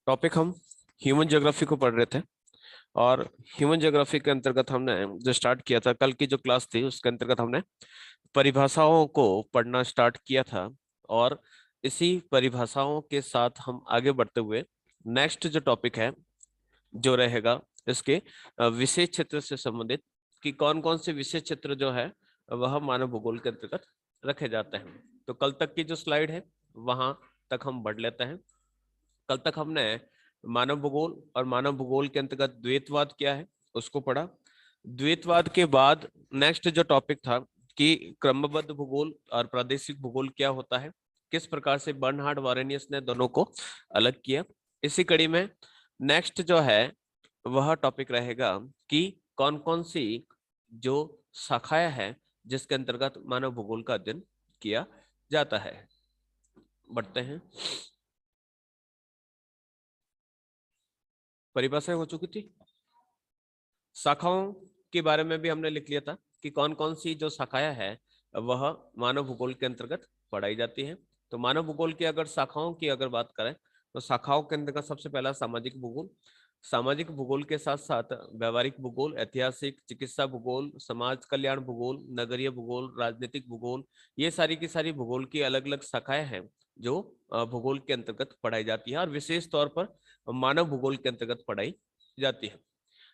Topic हम human geography को पढ़ रहे थे। और ह्यूमन ज्योग्राफी के अंतर्गत हमने जो स्टार्ट किया था, कल की जो क्लास थी उसके अंतर्गत हमने परिभाषाओं को पढ़ना स्टार्ट किया था। और इसी परिभाषाओं के साथ हम आगे बढ़ते हुए नेक्स्ट जो टॉपिक है जो रहेगा इसके विशेष क्षेत्र से संबंधित, कि कौन कौन से विशेष क्षेत्र जो है वह मानव भूगोल के अंतर्गत रखे जाते हैं। तो कल तक की जो स्लाइड है वहां तक हम बढ़ लेते हैं। कल तक हमने मानव भूगोल और मानव भूगोल के अंतर्गत द्वैतवाद क्या है उसको पढ़ा। द्वैतवाद के बाद नेक्स्ट जो टॉपिक था कि क्रमबद्ध भूगोल और प्रादेशिक भूगोल क्या होता है, किस प्रकार से बर्नहार्ड वॉरेनियस ने दोनों को अलग किया। इसी कड़ी में नेक्स्ट जो है वह टॉपिक रहेगा कि कौन कौन सी जो शाखाएं हैं जिसके अंतर्गत मानव भूगोल का अध्ययन किया जाता है। बढ़ते हैं। परिभाषाएं हो चुकी थी। शाखाओं के बारे में भी हमने लिख लिया था कि कौन कौन सी जो शाखाएं हैं वह मानव भूगोल के अंतर्गत पढ़ाई जाती है। तो मानव भूगोल की अगर शाखाओं की अगर बात करें तो शाखाओं के अंतर्गत सबसे पहला सामाजिक भूगोल। सामाजिक भूगोल के साथ साथ व्यवहारिक भूगोल, ऐतिहासिक, चिकित्सा भूगोल, समाज कल्याण भूगोल, नगरीय भूगोल, राजनीतिक भूगोल, ये सारी की सारी भूगोल की अलग अलग शाखाएं हैं जो भूगोल के अंतर्गत पढ़ाई जाती है और विशेष तौर पर मानव भूगोल के अंतर्गत पढ़ाई जाती है।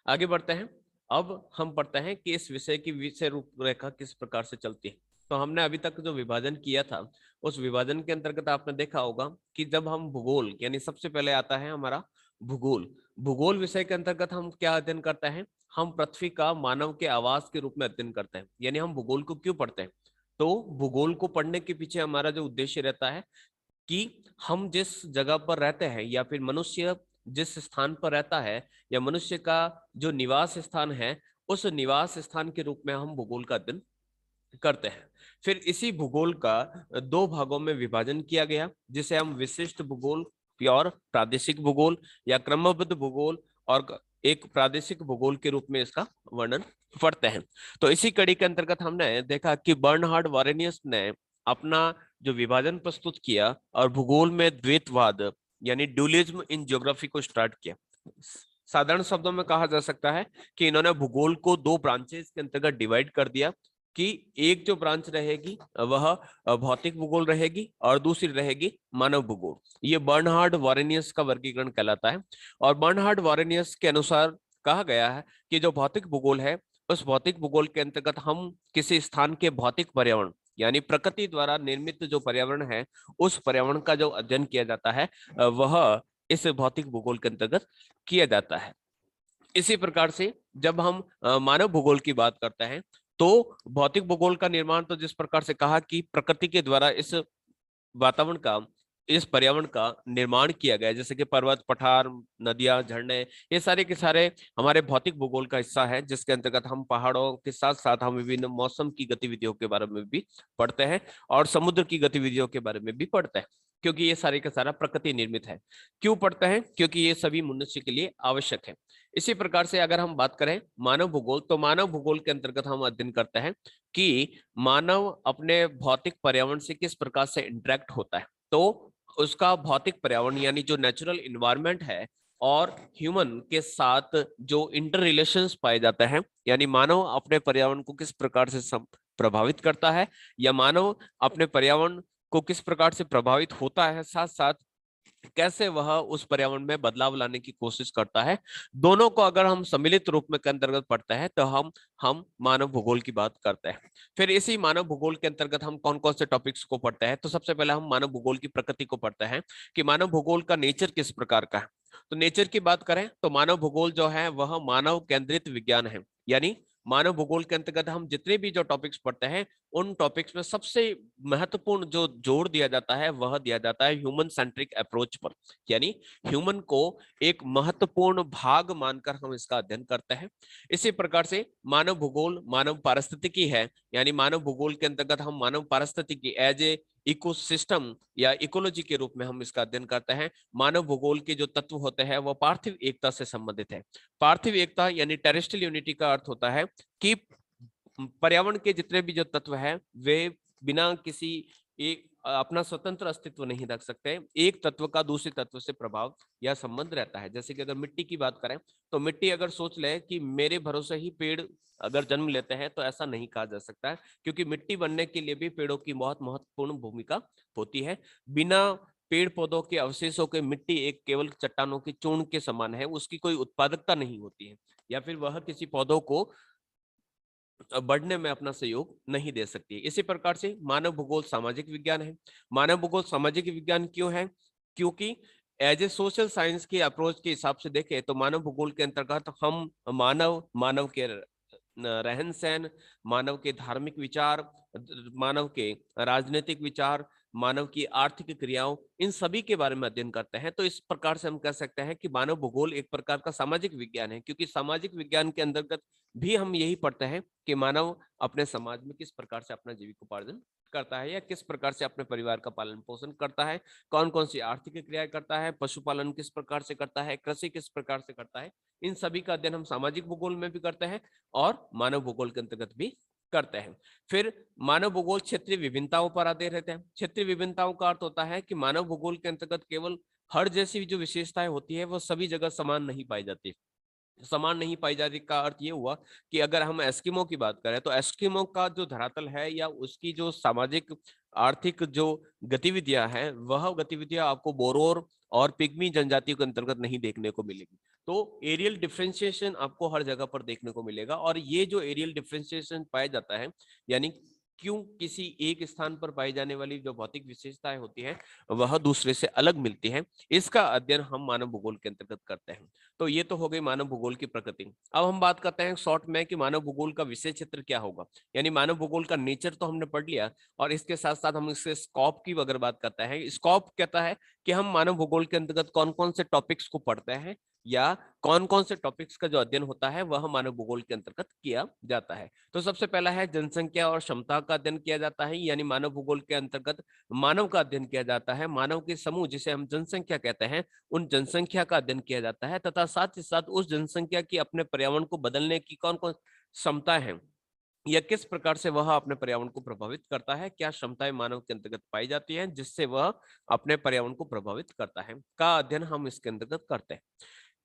आगे बढ़ते हैं। अब हम पढ़ते हैं कि इस विषय की विषय रूपरेखा किस प्रकार से चलती है। तो हमने अभी तक जो विभाजन किया था उस विभाजन के अंतर्गत आपने देखा होगा कि जब हम भूगोल यानी सबसे पहले आता है हमारा भूगोल। भूगोल विषय के अंतर्गत हम क्या अध्ययन करते हैं, हम पृथ्वी का मानव के आवास के रूप में अध्ययन करते हैं। यानी हम भूगोल को क्यों पढ़ते हैं, तो भूगोल को पढ़ने के पीछे हमारा जो उद्देश्य रहता है कि हम जिस जगह पर रहते हैं या फिर मनुष्य जिस स्थान पर रहता है या मनुष्य का जो निवास स्थान है उस निवास स्थान के रूप में हम भूगोल का अध्ययन करते हैं। फिर इसी भूगोल का दो भागों में विभाजन किया गया जिसे हम विशिष्ट भूगोल, प्योर प्रादेशिक भूगोल या क्रमबद्ध भूगोल और एक प्रादेशिक भूगोल के रूप में इसका वर्णन पढ़ते हैं। तो इसी कड़ी के अंतर्गत हमने देखा कि बर्नहार्ड वॉरेनियस ने अपना जो विभाजन प्रस्तुत किया और भूगोल में द्वैतवाद यानी ड्यूलिज्म इन ज्योग्राफी को स्टार्ट किया। साधारण शब्दों में कहा जा सकता है कि इन्होंने भूगोल को दो ब्रांचेस के अंतर्गत डिवाइड कर दिया कि एक जो ब्रांच रहेगी वह भौतिक भूगोल रहेगी और दूसरी रहेगी मानव भूगोल। ये बर्नहार्ड वॉरेनियस का वर्गीकरण कहलाता है। और बर्नहार्ड वॉरेनियस के अनुसार कहा गया है कि जो भौतिक भूगोल है उस भौतिक भूगोल के अंतर्गत हम किसी स्थान के भौतिक पर्यावरण यानी प्रकृति द्वारा निर्मित जो पर्यावरण है उस पर्यावरण का जो अध्ययन किया जाता है वह इस भौतिक भूगोल के अंतर्गत किया जाता है। इसी प्रकार से जब हम मानव भूगोल की बात करते हैं तो भौतिक भूगोल का निर्माण तो जिस प्रकार से कहा कि प्रकृति के द्वारा इस वातावरण का, इस पर्यावरण का निर्माण किया गया, जैसे कि पर्वत, पठार, नदियां, झरने, ये सारे के सारे हमारे भौतिक भूगोल का हिस्सा है जिसके अंतर्गत हम पहाड़ों के साथ साथ हम विभिन्न मौसम की गतिविधियों के बारे में भी पढ़ते हैं और समुद्र की गतिविधियों के बारे में भी पढ़ते हैं, क्योंकि ये सारे का सारा प्रकृति निर्मित है। क्यों पढ़ते हैं, क्योंकि ये सभी मनुष्य के लिए आवश्यक है। इसी प्रकार से अगर हम बात करें मानव भूगोल, तो मानव भूगोल के अंतर्गत हम अध्ययन करते हैं कि मानव अपने भौतिक पर्यावरण से किस प्रकार से इंटरेक्ट होता है। तो उसका भौतिक पर्यावरण यानी जो नेचुरल इन्वायरमेंट है और ह्यूमन के साथ जो इंटर रिलेशंस पाए जाते हैं, यानी मानव अपने पर्यावरण को किस प्रकार से प्रभावित करता है या मानव अपने पर्यावरण को किस प्रकार से प्रभावित होता है, साथ साथ कैसे वह उस पर्यावरण में बदलाव लाने की कोशिश करता है। दोनों को अगर हम सम्मिलित रूप में के अंतर्गत पढ़ते हैं तो हम मानव भूगोल की बात करते हैं। फिर इसी मानव भूगोल के अंतर्गत हम कौन कौन से टॉपिक्स को पढ़ते हैं, तो सबसे पहले हम मानव भूगोल की प्रकृति को पढ़ते हैं कि मानव भूगोल का नेचर किस प्रकार का है। तो नेचर की बात करें तो मानव भूगोल जो है वह मानव केंद्रित विज्ञान है। यानी मानव भूगोल के अंतर्गत हम जितने भी जो टॉपिक्स पढ़ते हैं उन टॉपिक्स में सबसे महत्वपूर्ण जो जोर दिया जाता है वह दिया जाता है ह्यूमन सेंट्रिक अप्रोच पर। यानी ह्यूमन को एक महत्वपूर्ण भाग मानकर हम इसका अध्ययन करते हैं। इसी प्रकार से मानव भूगोल मानव पारिस्थितिकी है, यानी मानव भूगोल के अंतर्गत हम मानव पारिस्थितिकी एज ए इकोसिस्टम या इकोलॉजी के रूप में हम इसका अध्ययन करते हैं। मानव भूगोल के जो तत्व होते हैं वो पार्थिव एकता से संबंधित है। पार्थिव एकता यानी टेरेस्ट्रियल यूनिटी का अर्थ होता है कि पर्यावरण के जितने भी जो तत्व है वे बिना किसी एक अपना स्वतंत्र अस्तित्व नहीं रख सकते। एक तत्व का दूसरे तत्व से प्रभाव या संबंध रहता है। जैसे कि अगर मिट्टी की बात करें तो मिट्टी अगर सोच ले कि मेरे भरोसे ही पेड़ अगर जन्म लेते हैं, तो ऐसा नहीं कहा जा सकता है, क्योंकि मिट्टी बनने के लिए भी पेड़ों की बहुत महत्वपूर्ण भूमिका होती है। बिना पेड़ पौधों के अवशेषों के मिट्टी एक केवल चट्टानों की चूर्ण के समान है, उसकी कोई उत्पादकता नहीं होती है, या फिर वह किसी पौधों को बढ़ने में अपना सहयोग नहीं दे सकती है। इसी प्रकार से मानव भूगोल सामाजिक विज्ञान है। मानव भूगोल सामाजिक विज्ञान क्यों है? क्योंकि एज ए सोशल साइंस की अप्रोच के हिसाब से देखें तो मानव भूगोल के अंतर्गत हम मानव के रहन सहन, मानव के धार्मिक विचार, मानव के राजनीतिक विचार, मानव की आर्थिक क्रियाओं, इन सभी के बारे में अध्ययन करते हैं। तो इस प्रकार से हम कह सकते हैं कि मानव भूगोल एक प्रकार का सामाजिक विज्ञान है, क्योंकि सामाजिक विज्ञान के अंतर्गत भी हम यही पढ़ते हैं कि मानव अपने समाज में किस प्रकार से अपना जीविकोपार्जन करता है, या किस प्रकार से अपने परिवार का पालन पोषण करता है, कौन कौन सी आर्थिक क्रियाएं करता है, पशुपालन किस प्रकार से करता है, कृषि किस प्रकार से करता है। इन सभी का अध्ययन हम सामाजिक भूगोल में भी करते हैं और मानव भूगोल के अंतर्गत भी करते हैं। फिर मानव भूगोल क्षेत्रीय विभिन्नताओं पर आधारित रहते हैं। क्षेत्रीय विभिन्नताओं का अर्थ होता है कि मानव भूगोल के अंतर्गत केवल हर जैसी जो विशेषताएं होती है वो सभी जगह समान नहीं पाई जाती। समान नहीं पाई जाती का अर्थ ये हुआ कि अगर हम एस्किमो की बात करें तो एस्किमो का जो धरातल है या उसकी जो सामाजिक आर्थिक जो गतिविधियां हैं, वह गतिविधियां आपको बोरोर और पिग्मी जनजातियों के अंतर्गत नहीं देखने को मिलेगी। तो एरियल डिफरेंशिएशन आपको हर जगह पर देखने को मिलेगा, और ये जो एरियल डिफरेंशिएशन पाया जाता है, यानी क्यों किसी एक स्थान पर पाई जाने वाली जो भौतिक विशेषताएं होती हैं वह दूसरे से अलग मिलती हैं, इसका अध्ययन हम मानव भूगोल के अंतर्गत करते हैं। तो ये तो हो गई मानव भूगोल की प्रकृति। अब हम बात करते हैं शॉर्ट में कि मानव भूगोल का विषय क्षेत्र क्या होगा। यानी मानव भूगोल का नेचर तो हमने पढ़ लिया, और इसके साथ साथ हम इसके स्कोप की अगर बात करते हैं, स्कोप कहता है कि हम मानव भूगोल के अंतर्गत कौन कौन से टॉपिक्स को पढ़ते हैं, या कौन कौन से टॉपिक्स का जो अध्ययन होता है वह मानव भूगोल के अंतर्गत किया जाता है। तो सबसे पहला है जनसंख्या और क्षमता का अध्ययन किया जाता है, यानी मानव भूगोल के अंतर्गत मानव का अध्ययन किया जाता है। मानव के समूह जिसे हम जनसंख्या कहते हैं, उन जनसंख्या का अध्ययन किया जाता है, तथा साथ ही साथ उस जनसंख्या की अपने पर्यावरण को बदलने की कौन कौन क्षमता है, या किस प्रकार से वह अपने पर्यावरण को प्रभावित करता है, क्या क्षमताएं मानव के अंतर्गत पाई जाती हैं जिससे वह अपने पर्यावरण को प्रभावित करता है, का अध्ययन हम इसके अंतर्गत करते हैं।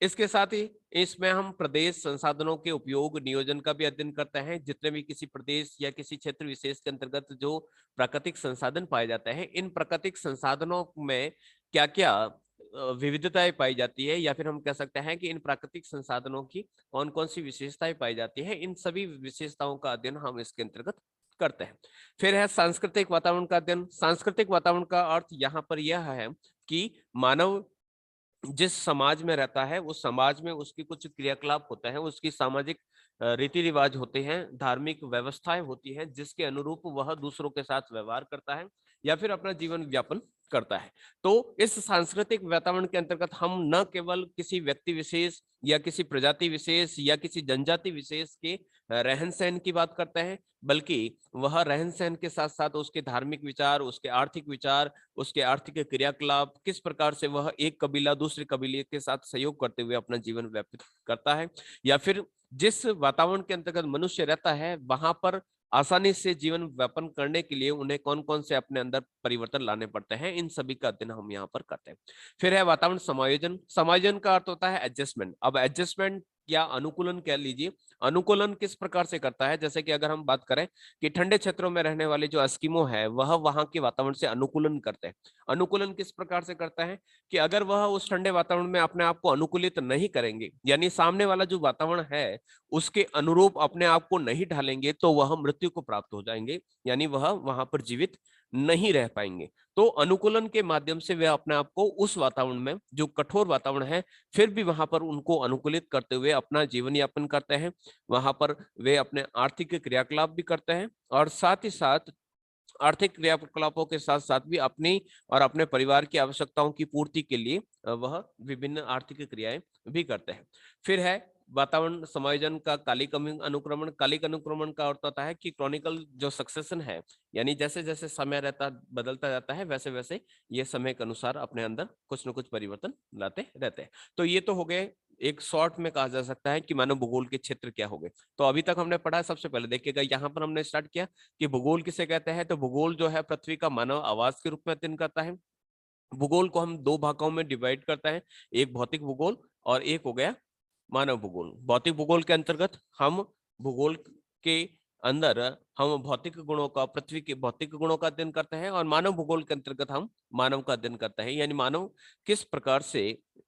इसके साथ ही इसमें हम प्रदेश संसाधनों के उपयोग नियोजन का भी अध्ययन करते हैं। जितने भी किसी प्रदेश या किसी क्षेत्र विशेष के अंतर्गत जो प्राकृतिक संसाधन पाए जाते हैं, इन प्राकृतिक संसाधनों में क्या क्या विविधताएं पाई जाती है, या फिर हम कह सकते हैं कि इन प्राकृतिक संसाधनों की कौन कौन सी विशेषताएं पाई जाती है, इन सभी विशेषताओं का अध्ययन हम इसके अंतर्गत करते हैं। फिर है सांस्कृतिक वातावरण का अध्ययन। सांस्कृतिक वातावरण का अर्थ यहाँ पर यह है कि मानव जिस समाज में रहता है उस समाज में उसकी कुछ क्रियाकलाप होता है, उसकी सामाजिक रीति रिवाज होते हैं, धार्मिक व्यवस्थाएं होती हैं, जिसके अनुरूप वह दूसरों के साथ व्यवहार करता है या फिर अपना जीवन व्यापन करता है। तो इस सांस्कृतिक वातावरण के अंतर्गत हम न केवल किसी व्यक्ति विशेष या किसी प्रजाति विशेष या किसी जनजाति विशेष के रहन सहन की बात करते हैं, बल्कि वह रहन सहन के साथ साथ उसके धार्मिक विचार, उसके आर्थिक विचार, उसके आर्थिक क्रियाकलाप, किस प्रकार से वह एक कबीला दूसरे कबीले के साथ सहयोग करते हुए अपना जीवन व्यतीत करता है, या फिर जिस वातावरण के अंतर्गत मनुष्य रहता है वहां पर आसानी से जीवन व्यापन करने के लिए उन्हें कौन कौन से अपने अंदर परिवर्तन लाने पड़ते हैं, इन सभी का अध्ययन हम यहाँ पर करते हैं। फिर है वातावरण समायोजन। समायोजन का अर्थ होता है एडजस्टमेंट। अब एडजस्टमेंट या अनुकूलन कह लीजिए। अनुकूलन किस प्रकार से करता है, जैसे कि अगर हम बात करें कि ठंडे क्षेत्रों में रहने वाले जो एस्किमो है वह वहां के वातावरण से अनुकूलन करते हैं। अनुकूलन किस प्रकार से करता है कि अगर वह उस ठंडे वातावरण में अपने आप को अनुकूलित नहीं करेंगे, यानी सामने वाला जो वातावरण है उसके अनुरूप अपने आप को नहीं ढालेंगे, तो वह मृत्यु को प्राप्त हो जाएंगे, यानी वह वहां पर जीवित नहीं रह पाएंगे। तो अनुकूलन के माध्यम से वे अपने आप को उस वातावरण में जो कठोर वातावरण है फिर भी वहां पर उनको अनुकूलित करते हुए अपना जीवन यापन करते हैं। वहां पर वे अपने आर्थिक क्रियाकलाप भी करते हैं, और साथ ही साथ आर्थिक क्रियाकलापों के साथ साथ भी अपनी और अपने परिवार की आवश्यकताओं की पूर्ति के लिए वह विभिन्न आर्थिक क्रियाएं भी करते हैं। फिर है वातावरण समायोजन का कालिक अनुक्रमण। कालिक अनुक्रमण का अर्थ होता है कि क्रॉनिकल जो सक्सेशन है, यानी जैसे जैसे समय रहता बदलता जाता है वैसे वैसे ये समय के अनुसार अपने अंदर कुछ न कुछ परिवर्तन लाते रहते हैं। तो ये तो हो गए एक शॉर्ट में कहा जा सकता है कि मानव भूगोल के क्षेत्र क्या हो गए। तो अभी तक हमने पढ़ा, सबसे पहले देखिएगा यहाँ पर हमने स्टार्ट किया कि भूगोल किसे कहते हैं। तो भूगोल जो है पृथ्वी का मानव आवास के रूप में अध्ययन करता है। भूगोल को हम दो भागों में डिवाइड करता है, एक भौतिक भूगोल और एक हो गया मानव भूगोल। भौतिक भूगोल के अंतर्गत हम भूगोल के अंदर हम भौतिक गुणों का, पृथ्वी के भौतिक गुणों का अध्ययन करते हैं, और मानव भूगोल के अंतर्गत हम मानव का अध्ययन करते हैं, यानी मानव किस प्रकार से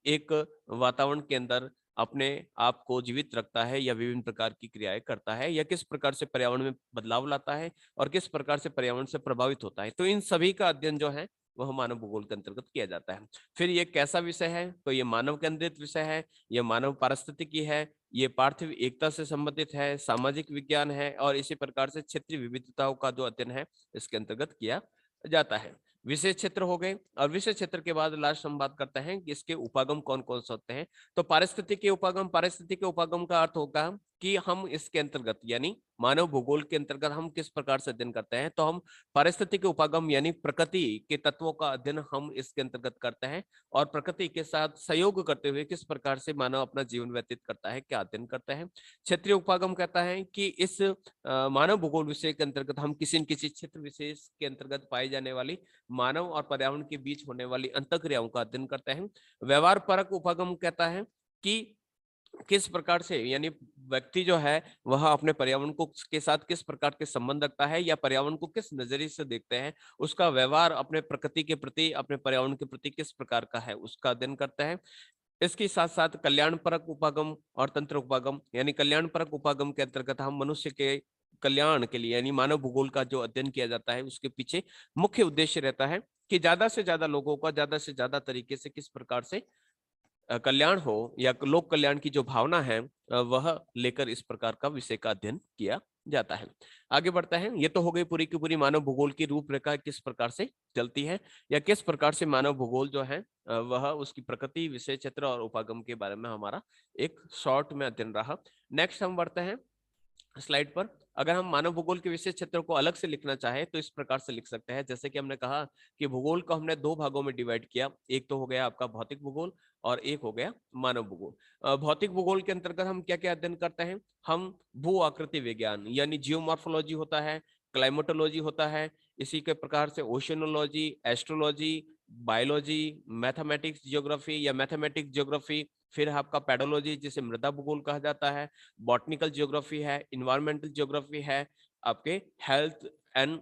एक वातावरण के अंदर अपने आप को जीवित रखता है या विभिन्न प्रकार की क्रियाएं करता है, या किस प्रकार से पर्यावरण में बदलाव लाता है और किस प्रकार से पर्यावरण से प्रभावित होता है। तो इन सभी का अध्ययन जो है वह मानव भूगोल के अंतर्गत किया जाता है। फिर ये कैसा विषय है, तो ये मानव केंद्रित विषय है, ये मानव पारिस्थितिकी है, ये पार्थिव एकता से संबंधित है, सामाजिक विज्ञान है, और इसी प्रकार से क्षेत्रीय विविधताओं का जो अध्ययन है इसके अंतर्गत किया जाता है। विशेष क्षेत्र हो गए, और विशेष क्षेत्र के बाद लास्ट हम बात करते हैं कि इसके उपागम कौन कौन से होते हैं। तो पारिस्थितिकी उपागम, पारिस्थितिकी उपागम का अर्थ होगा कि हम इसके अंतर्गत यानी मानव भूगोल के अंतर्गत हम किस प्रकार से अध्ययन करते हैं। तो हम पारिस्थितिकी उपागम यानी प्रकृति के तत्वों का अध्ययन हम इसके अंतर्गत करते हैं, और प्रकृति के साथ सहयोग करते हुए किस प्रकार से मानव अपना जीवन व्यतीत करता है, क्या अध्ययन करता है। क्षेत्रीय उपागम कहता है कि इस मानव भूगोल विषय के अंतर्गत हम किसी न किसी क्षेत्र विशेष के अंतर्गत पाई जाने वाली मानव और पर्यावरण के बीच होने वाली अंतःक्रियाओं का अध्ययन करते हैं। व्यवहार परक उपागम कहता है कि किस प्रकार से यानी व्यक्ति जो है वह अपने पर्यावरण को के साथ किस प्रकार के संबंध रखता है, या पर्यावरण को किस नजरिए से देखते हैं, उसका व्यवहार अपने प्रकृति के प्रति, अपने पर्यावरण के प्रति किस प्रकार का है, उसका अध्ययन करता है। इसके साथ साथ कल्याण परक उपागम और तंत्र उपागम, यानी कल्याण परक उपागम के अंतर्गत हम मनुष्य के कल्याण के लिए यानी मानव भूगोल का जो अध्ययन किया जाता है उसके पीछे मुख्य उद्देश्य रहता है कि ज्यादा से ज्यादा लोगों का ज्यादा से ज्यादा तरीके से किस प्रकार से कल्याण हो, या लोक कल्याण की जो भावना है वह लेकर इस प्रकार का विषय का अध्ययन किया जाता है। आगे बढ़ता है। ये तो हो गई पूरी की पूरी मानव भूगोल की रूपरेखा किस प्रकार से चलती है, या किस प्रकार से मानव भूगोल जो है वह उसकी प्रकृति, विषय क्षेत्र और उपागम के बारे में हमारा एक शॉर्ट में अध्ययन रहा। नेक्स्ट हम बढ़ते हैं स्लाइड पर। अगर हम मानव भूगोल के विशेष क्षेत्रों को अलग से लिखना चाहे तो इस प्रकार से लिख सकते हैं, जैसे कि हमने कहा कि भूगोल को हमने दो भागों में डिवाइड किया, एक तो हो गया आपका भौतिक भूगोल और एक हो गया मानव भूगोल। भौतिक भूगोल के अंतर्गत हम क्या क्या अध्ययन करते हैं, हम भू आकृति विज्ञान यानी जियोमॉर्फोलॉजी होता है, क्लाइमेटोलॉजी होता है, इसी के प्रकार से ओशियोनोलॉजी, एस्ट्रोलॉजी, बायोलॉजी, मैथमेटिक्स जियोग्राफी या मैथमेटिक्स जियोग्राफी, फिर आपका पेडोलॉजी जिसे मृदा भूगोल कहा जाता है, बॉटनिकल जियोग्राफी है, इन्वायरमेंटल जियोग्राफी है, आपके हेल्थ एंड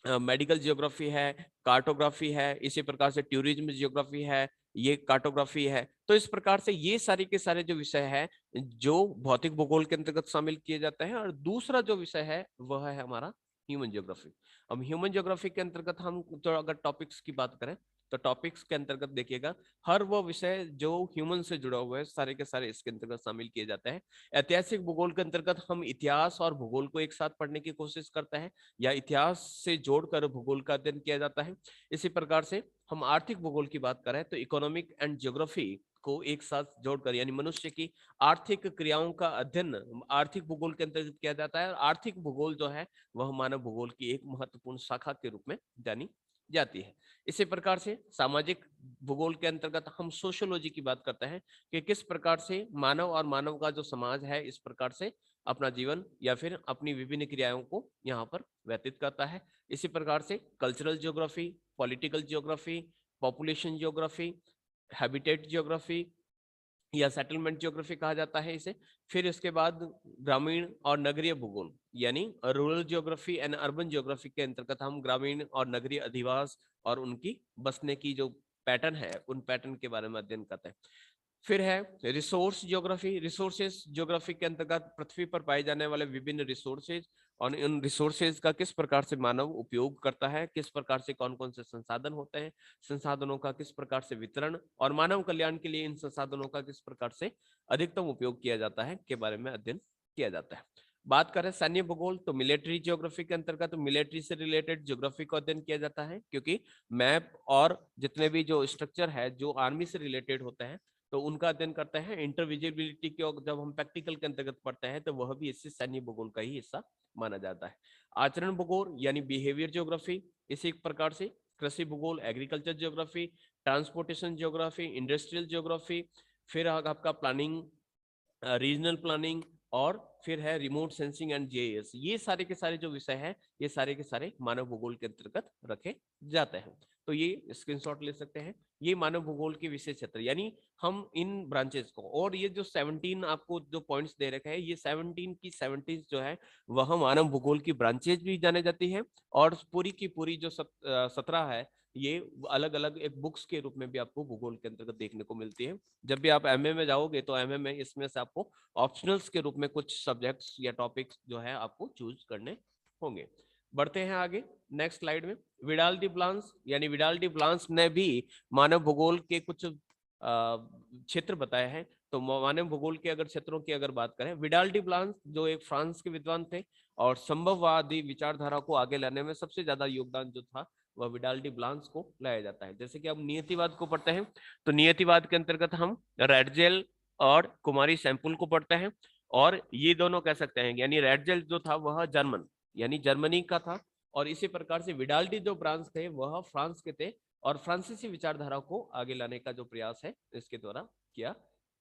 मेडिकल जियोग्राफी है, कार्टोग्राफी है, इसी प्रकार से टूरिज्म जियोग्राफी है, ये कार्टोग्राफी है। तो इस प्रकार से ये सारे के सारे जो विषय है जो भौतिक भूगोल के अंतर्गत शामिल किए जाते हैं। और दूसरा जो विषय है वह है हमारा ह्यूमन जियोग्राफी। अब ह्यूमन जियोग्राफी के अंतर्गत हम तो अगर टॉपिक्स की बात करें तो टॉपिक्स के अंतर्गत देखिएगा हर वो विषय जो ह्यूमन से जुड़ा हुआ है सारे के सारे इसके अंतर्गत शामिल किए जाते हैं। ऐतिहासिक भूगोल के अंतर्गत हम इतिहास और भूगोल को एक साथ पढ़ने की कोशिश करते हैं, या इतिहास से जोड़कर भूगोल का अध्ययन किया जाता है। इसी प्रकार से हम आर्थिक भूगोल की बात करें तो इकोनॉमिक एंड ज्योग्राफी को एक साथ जोड़कर यानी मनुष्य की आर्थिक क्रियाओं का अध्ययन आर्थिक भूगोल के अंतर्गत किया जाता है। और आर्थिक भूगोल जो है वह मानव भूगोल की एक महत्वपूर्ण शाखा के रूप में जानी जाती है। इसी प्रकार से सामाजिक भूगोल के अंतर्गत हम सोशियोलॉजी की बात करते हैं कि किस प्रकार से मानव और मानव का जो समाज है इस प्रकार से अपना जीवन या फिर अपनी विभिन्न क्रियाओं को यहाँ पर व्यतीत करता है। इसी प्रकार से cultural geography, political geography, population geography, habitat geography या सेटलमेंट जियोग्राफी कहा जाता है इसे। फिर इसके बाद ग्रामीण और नगरीय भूगोल यानी rural geography and urban geography के अंतर्गत हम ग्रामीण और नगरीय अधिवास और उनकी बसने की जो पैटर्न है उन पैटर्न के बारे में अध्ययन करते हैं। फिर है रिसोर्स ज्योग्राफी। रिसोर्सेज ज्योग्राफी के अंतर्गत पृथ्वी पर पाए जाने वाले विभिन्न रिसोर्सेज और इन रिसोर्सेज का किस प्रकार से मानव उपयोग करता है, किस प्रकार से कौन कौन से संसाधन होते हैं, संसाधनों का किस प्रकार से वितरण और मानव कल्याण के लिए इन संसाधनों का किस प्रकार से अधिकतम उपयोग किया जाता है के बारे में अध्ययन किया जाता है। बात करें सैन्य भूगोल तो मिलिट्री ज्योग्राफी के अंतर्गत मिलिट्री से रिलेटेड ज्योग्राफी को अध्ययन किया जाता है, क्योंकि मैप और जितने भी जो स्ट्रक्चर है जो आर्मी से रिलेटेड होते हैं तो उनका अध्ययन करते हैं। इंटरविजिबिलिटी को जब हम प्रैक्टिकल के अंतर्गत पढ़ते हैं तो वह भी इससे सैन्य भूगोल का ही हिस्सा माना जाता है। आचरण भूगोल यानी बिहेवियर ज्योग्राफी, इसी प्रकार से कृषि भूगोल, agriculture geography, transportation geography, industrial geography, फिर आपका प्लानिंग, रीजनल प्लानिंग, और फिर है रिमोट सेंसिंग एंड जीआईएस। ये सारे के सारे जो विषय है ये सारे के सारे मानव भूगोल के अंतर्गत रखे जाते हैं। तो ये स्क्रीनशॉट ले सकते हैं। ये मानव भूगोल के विषय क्षेत्र, यानी हम इन ब्रांचेस को, और ये जो 17 आपको जो पॉइंट्स दे रखे हैं, ये 17 की 17 जो है वह मानव भूगोल की ब्रांचेज भी जाने जाती है, और पूरी की पूरी जो 17 है ये अलग अलग एक बुक्स के रूप में भी आपको भूगोल के अंतर्गत देखने को मिलती है। जब भी आप एमए में जाओगे तो एमए में इसमें से आपको ऑप्शनल्स के रूप में कुछ सब्जेक्ट्स या टॉपिक्स जो है आपको चूज करने होंगे। बढ़ते हैं आगे नेक्स्ट स्लाइड में। विडाल डी ब्लांस, यानी विडाल डी ब्लांस ने भी मानव भूगोल के कुछ क्षेत्र बताए हैं। तो मानव भूगोल के अगर क्षेत्रों की अगर बात करें, विडाल डी ब्लांस जो एक फ्रांस के विद्वान थे और संभववादी विचारधारा को आगे लाने में सबसे ज्यादा योगदान जो था वह विडाल डी ब्लांस को लाया जाता है। जैसे कि हम नियतिवाद को पढ़ते हैं तो नियतिवाद के अंतर्गत हम रेडजेल और कुमारी सैंपुल को पढ़ते हैं, और ये दोनों कह सकते हैं, यानी रेडजेल जो था वह जर्मन यानी जर्मनी का था, और इसी प्रकार से विडाल्डी जो ब्रांच थे वह फ्रांस के थे, और फ्रांसीसी विचारधारा को आगे लाने का जो प्रयास है इसके द्वारा किया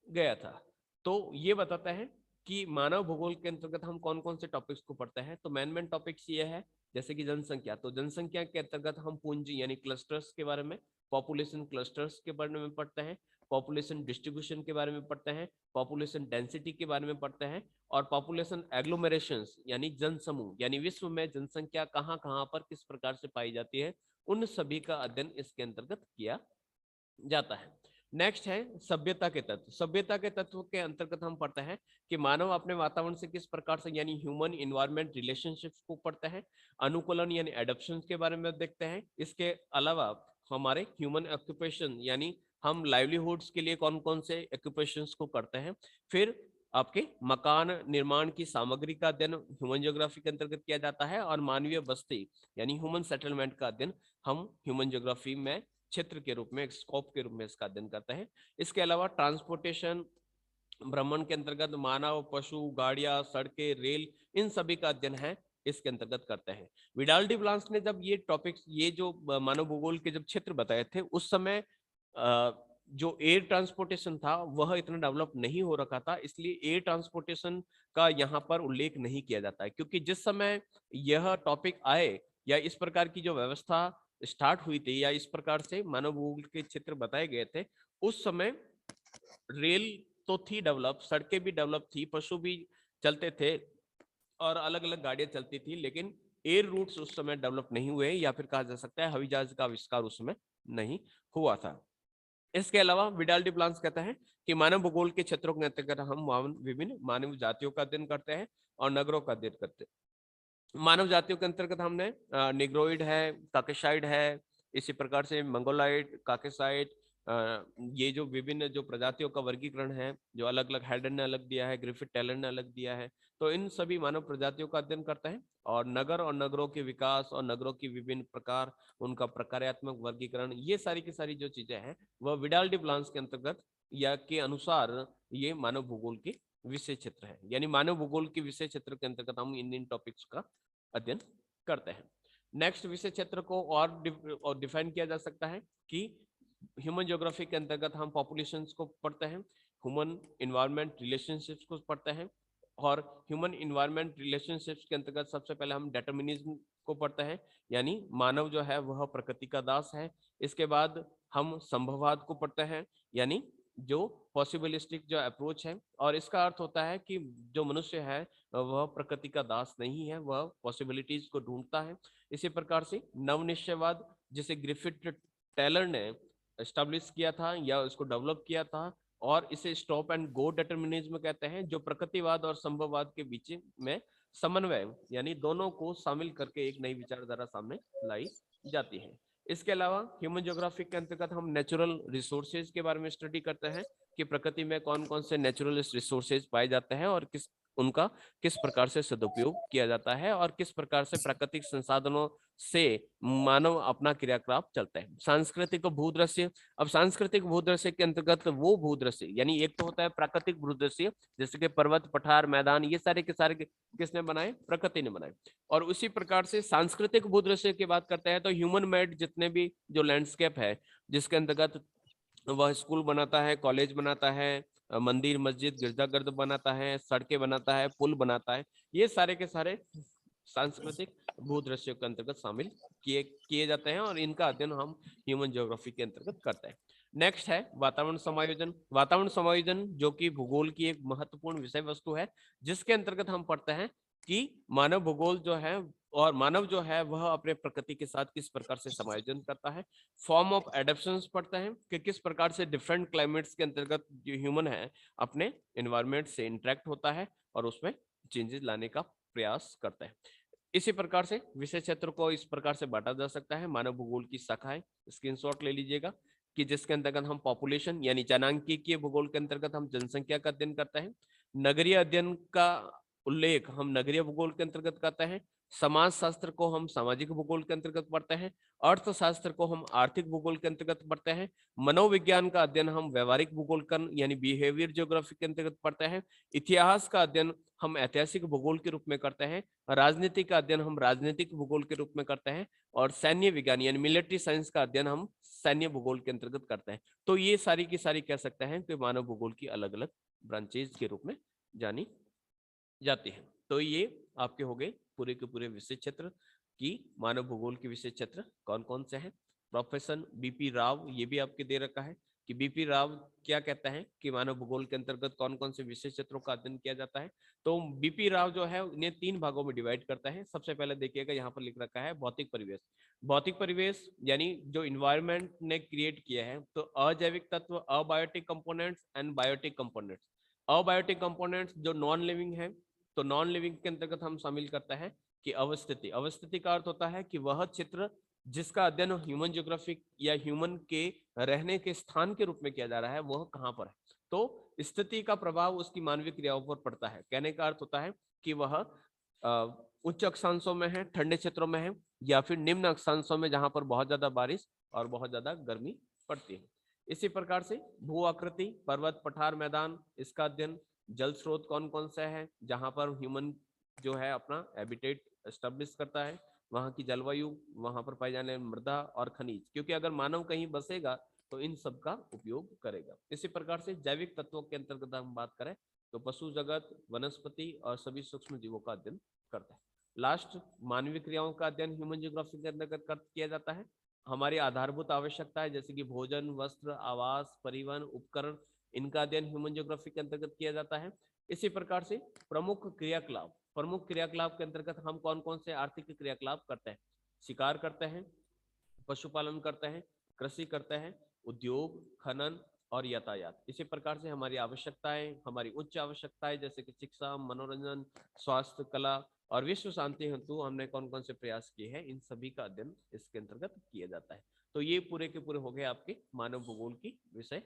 गया था। तो ये बताता है कि मानव भूगोल के अंतर्गत हम कौन कौन से टॉपिक्स को पढ़ते हैं। तो मेन टॉपिक्स ये है, जैसे कि जनसंख्या, तो जनसंख्या के अंतर्गत हम पूंजी यानी क्लस्टर्स के बारे में, पॉपुलेशन क्लस्टर्स के बारे में पढ़ते हैं, पॉपुलेशन डिस्ट्रीब्यूशन के बारे में पढ़ते हैं, पॉपुलेशन डेंसिटी के बारे में पढ़ते हैं, और पॉपुलेशन एग्लोमेरेशंस यानी जनसमूह, यानी विश्व में जनसंख्या कहाँ कहाँ पर किस प्रकार से पाई जाती है, उन सभी का अध्ययन इसके अंतर्गत किया जाता है। नेक्स्ट है सभ्यता के तत्व। सभ्यता के तत्व के अंतर्गत हम पढ़ते हैं कि मानव अपने वातावरण से किस प्रकार से, यानी ह्यूमन इन्वायरमेंट रिलेशनशिप्स को पढ़ते हैं, अनुकूलन यानी एडॉप्शन के बारे में देखते हैं। इसके अलावा हमारे ह्यूमन ऑक्यूपेशन, यानी हम लाइवलीहुड्स के लिए कौन कौन से ऑक्यूपेशंस को करते हैं। फिर आपके मकान निर्माण की सामग्री का अध्ययन ह्यूमन ज्योग्राफी के अंतर्गत किया जाता है, और मानवीय बस्ती यानी ह्यूमन सेटलमेंट का अध्ययन हम ह्यूमन ज्योग्राफी में क्षेत्र के रूप में, एक स्कोप के रूप में इसका अध्ययन करते हैं। इसके अलावा ट्रांसपोर्टेशन भ्रमण के अंतर्गत मानव, पशु, गाड़ियां, सड़कें, रेल, इन सभी का अध्ययन है इसके अंतर्गत करते हैं। विडाल डी ब्लांस ने जब ये टॉपिक्स, ये जो मानव भूगोल के जब क्षेत्र बताए थे, उस समय जो एयर ट्रांसपोर्टेशन था वह इतना डेवलप नहीं हो रखा था, इसलिए एयर ट्रांसपोर्टेशन का यहाँ पर उल्लेख नहीं किया जाता है, क्योंकि जिस समय यह टॉपिक आए या इस प्रकार की जो व्यवस्था स्टार्ट हुई थी या इस प्रकार से मानव भूगोल के क्षेत्र बताए गए थे, उस समय रेल तो थी डेवलप, सड़कें भी डेवलप थी, पशु भी चलते थे, और अलग अलग गाड़ियां चलती थी, लेकिन एयर रूट्स उस समय डेवलप नहीं हुए, या फिर कहा जा सकता है हवाई जहाज का आविष्कार उस समय नहीं हुआ था। इसके अलावा विडाल डी ब्लांस कहता है कि मानव भूगोल के क्षेत्रों के अंतर्गत हम विभिन्न मानव जातियों का अध्ययन करते हैं और नगरों का अध्ययन करते हैं। मानव जातियों के अंतर्गत हमने निग्रोइड है, काकेशाइड है, इसी प्रकार से मंगोलाइड, काकेसाइड, ये जो विभिन्न जो प्रजातियों का वर्गीकरण है, जो अलग अलग हेल्डन ने अलग दिया है, ग्रिफिथ टेलर ने अलग दिया है, तो इन सभी मानव प्रजातियों का अध्ययन करता है। और नगर और नगरों के विकास और नगरों की विभिन्न प्रकार, उनका प्रकार्यात्मक वर्गीकरण, ये सारी की सारी जो चीजें हैं वह विडाल डी ब्लांस के अंतर्गत या के अनुसार ये मानव भूगोल के विषय क्षेत्र है, यानी मानव भूगोल के विषय क्षेत्र के अंतर्गत हम इन टॉपिक्स का अध्ययन करते हैं। नेक्स्ट विषय क्षेत्र को और डिफाइन किया जा सकता है कि ह्यूमन ज्योग्राफी के अंतर्गत हम पॉपुलेशंस को पढ़ते हैं, ह्यूमन इन्वायरमेंट रिलेशनशिप्स को पढ़ते हैं, और ह्यूमन इन्वायरमेंट रिलेशनशिप्स के अंतर्गत सबसे पहले हम डिटर्मिनिज्म को पढ़ते हैं, यानी मानव जो है वह प्रकृति का दास है। इसके बाद हम संभववाद को पढ़ते हैं, यानी जो पॉसिबिलिस्टिक जो अप्रोच है, और इसका अर्थ होता है कि जो मनुष्य है वह प्रकृति का दास नहीं है, वह पॉसिबिलिटीज को ढूंढता है। इसी प्रकार से नवनिश्चयवाद, जिसे ग्रिफिथ टेलर ने एस्टेब्लिश किया था या उसको डेवलप किया था, और इसे स्टॉप एंड गो डिटर्मिनिज्म कहते हैं, जो प्रकृतिवाद और संभववाद के बीच में समन्वय, यानी दोनों को शामिल करके एक नई विचारधारा सामने लाई जाती है। इसके अलावा ह्यूमन ज्योग्राफी के अंतर्गत हम नेचुरल रिसोर्सेज के बारे में स्टडी करते हैं कि प्रकृति में कौन कौन से नेचुरल रिसोर्सेज पाए जाते हैं और उनका किस प्रकार से सदुपयोग किया जाता है, और किस प्रकार से प्राकृतिक संसाधनों से मानव अपना क्रियाकलाप चलता है। सांस्कृतिक भूदृश्य, अब सांस्कृतिक भूदृश्य के अंतर्गत वो भूदृश्य, यानी एक तो होता है प्राकृतिक भूदृश्य, जैसे कि पर्वत, पठार, मैदान, ये सारे के सारे किसने बनाए? प्रकृति ने बनाए। और उसी प्रकार से सांस्कृतिक भूदृश्य की बात करते हैं तो ह्यूमन मेड जितने भी जो लैंडस्केप है, जिसके अंतर्गत वह स्कूल बनाता है, कॉलेज बनाता है, मंदिर मस्जिद गिरजाघर बनाता है, सड़कें बनाता है, पुल बनाता है। ये सारे के सारे सांस्कृतिक भूदृश्यों के अंतर्गत शामिल किए किए जाते हैं और इनका अध्ययन हम ह्यूमन ज्योग्राफी के अंतर्गत करते हैं। नेक्स्ट है वातावरण समायोजन। वातावरण समायोजन जो कि भूगोल की एक महत्वपूर्ण विषय वस्तु है, जिसके अंतर्गत हम पढ़ते हैं कि मानव भूगोल जो है और मानव जो है वह अपने प्रकृति के साथ किस प्रकार से समायोजन करता है। फॉर्म ऑफ एडेप्शंस पढ़ते हैं कि किस प्रकार से डिफरेंट क्लाइमेट्स के अंतर्गत जो ह्यूमन है अपने एनवायरमेंट से इंटरेक्ट होता है और उसमें चेंजेस लाने का प्रयास करता है। इसी प्रकार से विषय क्षेत्र को इस प्रकार से बांटा जा सकता है। मानव भूगोल की शाखाएं स्क्रीनशॉट ले लीजिएगा कि जिसके अंतर्गत हम पॉपुलेशन यानी जनांकीय भूगोल के अंतर्गत हम जनसंख्या का अध्ययन करते हैं। नगरीय अध्ययन का उल्लेख हम नगरीय भूगोल के अंतर्गत करते हैं। समाज शास्त्र को हम सामाजिक भूगोल के अंतर्गत पढ़ते हैं। अर्थशास्त्र को हम आर्थिक भूगोल के अंतर्गत पढ़ते हैं। मनोविज्ञान का अध्ययन हम व्यवहारिक भूगोल का यानी बिहेवियर ज्योग्राफी के अंतर्गत पढ़ते हैं। इतिहास का अध्ययन हम ऐतिहासिक भूगोल के रूप में करते हैं। राजनीति का अध्ययन हम राजनीतिक भूगोल के रूप में करते हैं और सैन्य विज्ञान यानी मिलिट्री साइंस का अध्ययन हम सैन्य भूगोल के अंतर्गत करते हैं। तो ये सारी की सारी कह सकते हैं कि मानव भूगोल की अलग अलग ब्रांचेज के रूप में जानी जाती है। तो ये आपके हो गए पूरे के पूरे विषय क्षेत्र की मानव भूगोल के विषय क्षेत्र कौन कौन से हैं। प्रोफेसर बीपी राव ये भी आपके दे रखा है कि बीपी राव क्या कहता है कि मानव भूगोल के अंतर्गत कौन कौन से विषय क्षेत्रों का अध्ययन किया जाता है। तो बीपी राव जो है इन्हें 3 भागों में डिवाइड करता है। सबसे पहले देखिएगा यहाँ पर लिख रखा है भौतिक परिवेश। भौतिक परिवेश यानी जो इन्वायरमेंट ने क्रिएट किया है, तो अजैविक तत्व, abiotic components and biotic components. Abiotic components जो नॉन लिविंग है, तो नॉन लिविंग के अंतर्गत हम शामिल करता है कि अवस्थिति। अवस्थिति का अर्थ होता है कि वह क्षेत्र जिसका अध्ययन ह्यूमन ज्योग्राफिक या ह्यूमन के रहने के स्थान के रूप में किया जा रहा है वह कहाँ पर है। तो स्थिति का प्रभाव उसकी मानवीय क्रियाओं पर पड़ता है। कहने का अर्थ होता है कि वह उच्च अक्षांशों में है, ठंडे क्षेत्रों में है, या फिर निम्न अक्षांशों में जहां पर बहुत ज्यादा बारिश और बहुत ज्यादा गर्मी पड़ती है। इसी प्रकार से भू आकृति, पर्वत, पठार, मैदान, इसका अध्ययन। जल स्रोत कौन कौन से है जहां पर ह्यूमन जो है अपना हैबिटेट एस्टेब्लिश करता है, वहां की जलवायु, वहां पर पाई जाने वाली मृदा और खनिज, क्योंकि अगर मानव कहीं बसेगा तो इन सब का उपयोग करेगा। इसी प्रकार से जैविक तत्वों के अंतर्गत हम बात करें तो पशु जगत, वनस्पति और सभी सूक्ष्म जीवों का अध्ययन करता है। लास्ट मानवीय क्रियाओं का अध्ययन ह्यूमन ज्योग्राफी के अंतर्गत किया जाता है। हमारी आधारभूत आवश्यकताएं जैसे कि भोजन, वस्त्र, आवास, परिवहन, उपकरण, इनका अध्ययन ह्यूमन ज्योग्राफी के अंतर्गत किया जाता है। इसी प्रकार से प्रमुख क्रियाकलाप, प्रमुख क्रियाकलाप के अंतर्गत हम कौन कौन से आर्थिक क्रियाकलाप करते हैं। शिकार करते हैं, पशुपालन करते हैं, कृषि करते हैं, उद्योग, खनन और यातायात। इसी प्रकार से हमारी आवश्यकताएं, हमारी उच्च आवश्यकताएं जैसे कि शिक्षा, मनोरंजन, स्वास्थ्य, कला और विश्व शांति हेतु हमने कौन कौन से प्रयास किए हैं, इन सभी का अध्ययन इसके अंतर्गत किया जाता है। तो ये पूरे के पूरे हो गए आपके मानव भूगोल की विषय